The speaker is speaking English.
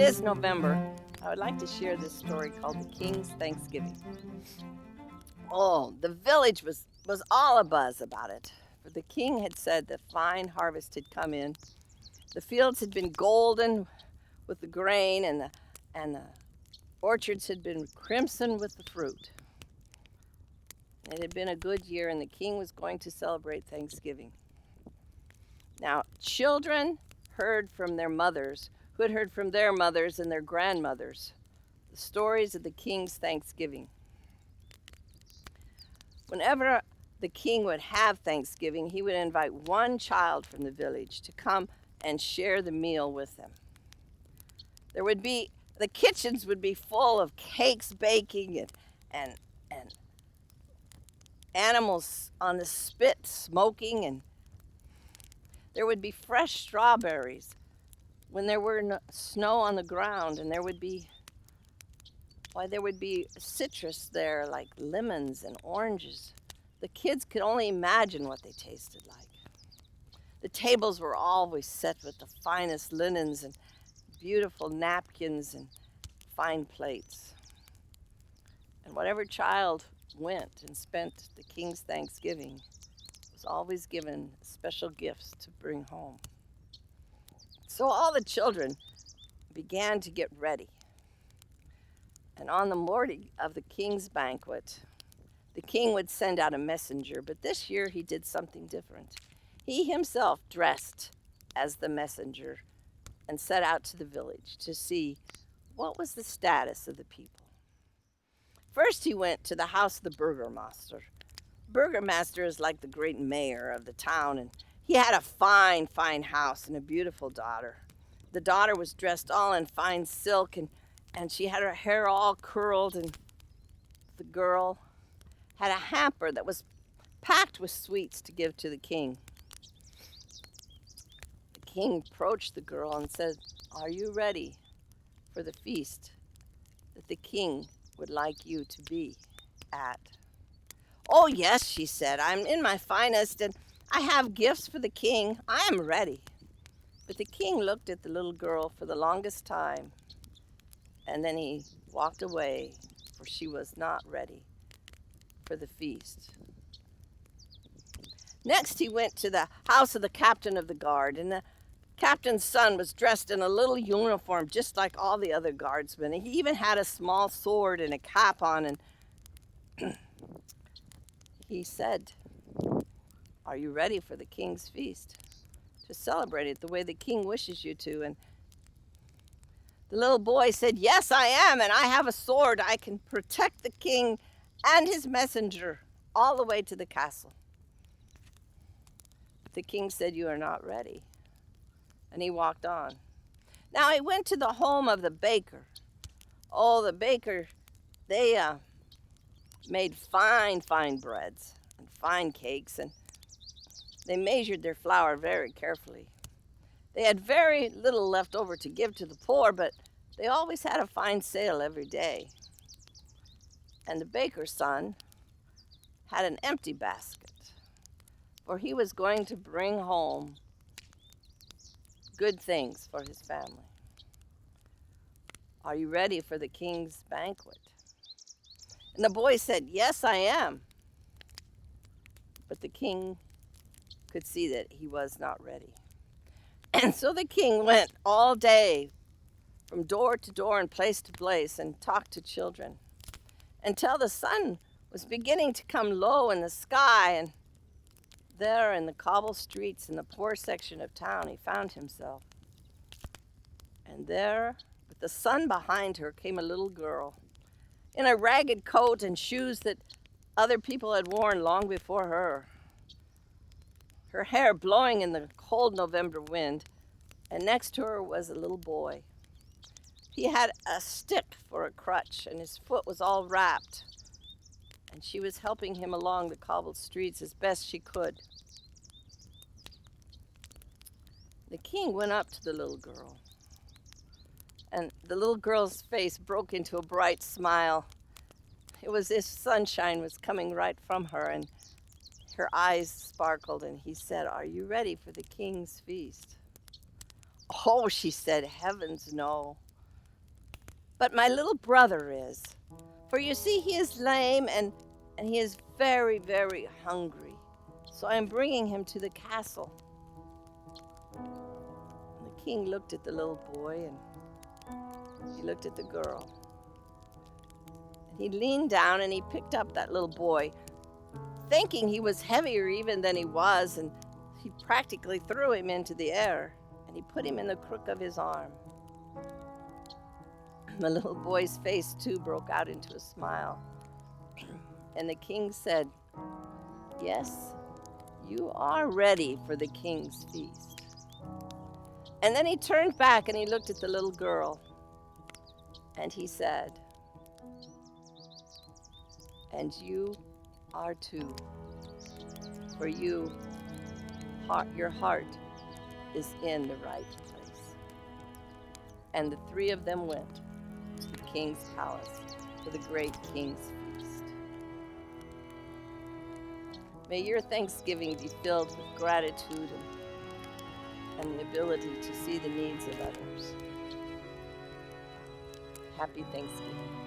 is November, I would like to share this story called The King's Thanksgiving. Oh, the village was all abuzz about it, for the king had said the fine harvest had come in. The fields had been golden with the grain, and the orchards had been crimson with the fruit. It had been a good year, and the king was going to celebrate Thanksgiving. Now, children heard from their mothers, who had heard from their mothers and their grandmothers, the stories of the king's Thanksgiving. Whenever the king would have Thanksgiving, he would invite one child from the village to come and share the meal with them. The kitchens would be full of cakes baking and animals on the spit smoking, and there would be fresh strawberries when there were no snow on the ground, and there would be citrus there like lemons and oranges. The kids could only imagine what they tasted like. The tables were always set with the finest linens and beautiful napkins and fine plates. And whatever child went and spent the king's Thanksgiving was always given special gifts to bring home. So all the children began to get ready. And on the morning of the king's banquet, the king would send out a messenger, but this year he did something different. He himself dressed as the messenger and set out to the village to see what was the status of the people. First, he went to the house of the burgomaster. Burgomaster is like the great mayor of the town, and he had a fine, fine house and a beautiful daughter. The daughter was dressed all in fine silk, and she had her hair all curled, and the girl had a hamper that was packed with sweets to give to the king. The king approached the girl and said, "Are you ready for the feast that the king would like you to be at?" "Oh, yes," she said. "I'm in my finest, and I have gifts for the king. I am ready." But the king looked at the little girl for the longest time, and then he walked away, for she was not ready for the feast. Next, he went to the house of the captain of the guard, and the captain's son was dressed in a little uniform just like all the other guardsmen. He even had a small sword and a cap on, and he said, "Are you ready for the king's feast? To celebrate it the way the king wishes you to?" And the little boy said, "Yes, I am, and I have a sword. I can protect the king and his messenger all the way to the castle." The king said, "You are not ready." And he walked on. Now he went to the home of the baker. Oh, the baker, they made fine, fine breads and fine cakes, and they measured their flour very carefully. They had very little left over to give to the poor, but they always had a fine sale every day. And the baker's son had an empty basket, for he was going to bring home good things for his family. "Are you ready for the king's banquet?" And the boy said, "Yes, I am." But the king could see that he was not ready. And so the king went all day from door to door and place to place and talked to children until the sun was beginning to come low in the sky, and there in the cobble streets in the poor section of town he found himself. And there, with the sun behind her, came a little girl in a ragged coat and shoes that other people had worn long before her. Her hair blowing in the cold November wind, and next to her was a little boy. He had a stick for a crutch, and his foot was all wrapped, and she was helping him along the cobbled streets as best she could. The king went up to the little girl, and the little girl's face broke into a bright smile. It was as if sunshine was coming right from her, and her eyes sparkled, and he said, "Are you ready for the king's feast?" "Oh," she said, "heavens, no. but my little brother is. For you see, he is lame and he is very, very hungry. So I am bringing him to the castle." And the king looked at the little boy and he looked at the girl. And he leaned down and he picked up that little boy, thinking he was heavier even than he was, and he practically threw him into the air and he put him in the crook of his arm. The little boy's face too broke out into a smile. And the king said, "Yes, you are ready for the king's feast." And then he turned back and he looked at the little girl and he said, "And you are too, for your heart is in the right place." And the three of them went to the king's palace for the great king's feast. May your Thanksgiving be filled with gratitude and the ability to see the needs of others. Happy Thanksgiving.